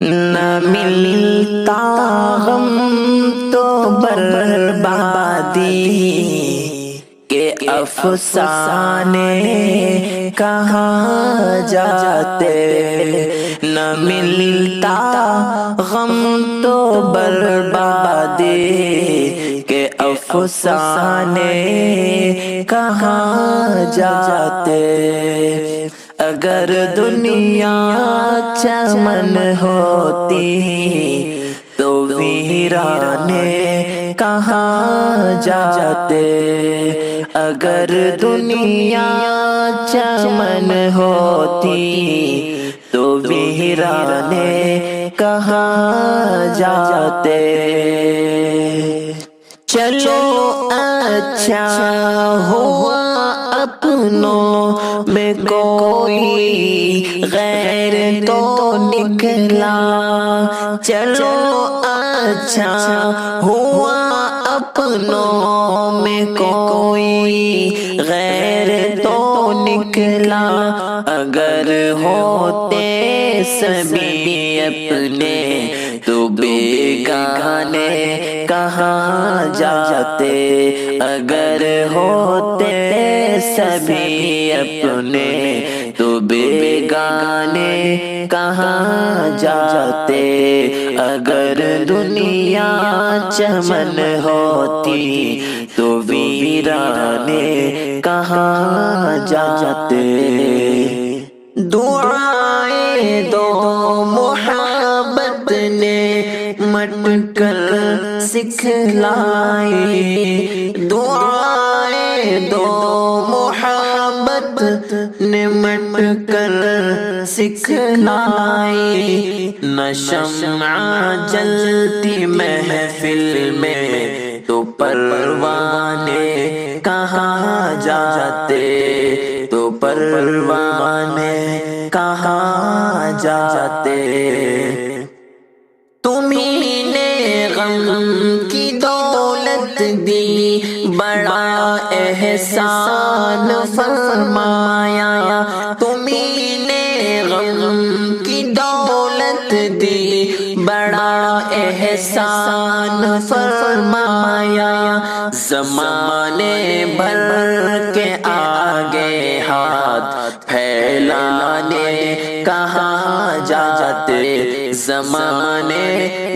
نہ ملتا غم تو بربادی کے افسانے کہاں جاتے، نہ ملتا غم تو بربادی کے افسانے کہاں جاتے۔ اگر دنیا چمن ہوتی تو ویرانے کہاں جاتے، اگر دنیا چمن ہوتی تو ویرانے کہاں جاتے۔ چلو اچھا ہوا اپنوں میں کوئی غیر تو نکلا، چلو اچھا ہوا اپنوں میں کوئی غیر تو نکلا، اگر ہوتے سبھی اپنے تو بیگانے کہاں جاتے، اگر ہوتے سبھی اپنے تو بیگانے کہاں جاتے، اگر دنیا چمن ہوتی تو ویرانے کہاں جاتے۔ دعائیں دو محبت نے مٹ کر سکھلائی، دعائیں دو محبت نے مٹ کر سکھلائی، نہ شمع جلتی محفل میں تو پروانے کہاں جاتے، تو پروانے کہاں جاتے۔ تمہیں نے غم کی دولت دی بڑا احسان فرمایا، تمہیں نے غم کی دولت دی بڑا احسان فرمایا، زمانے بھر کے آگے ہاتھ پھیلانے کہاں جاتے، زمانے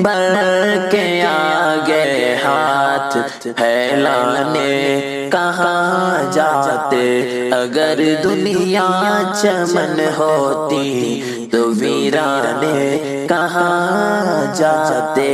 بھر کے آگے ہاتھ پھیلانے کہاں جاتے، اگر دنیا چمن ہوتی تو ویرانے کہاں جاتے۔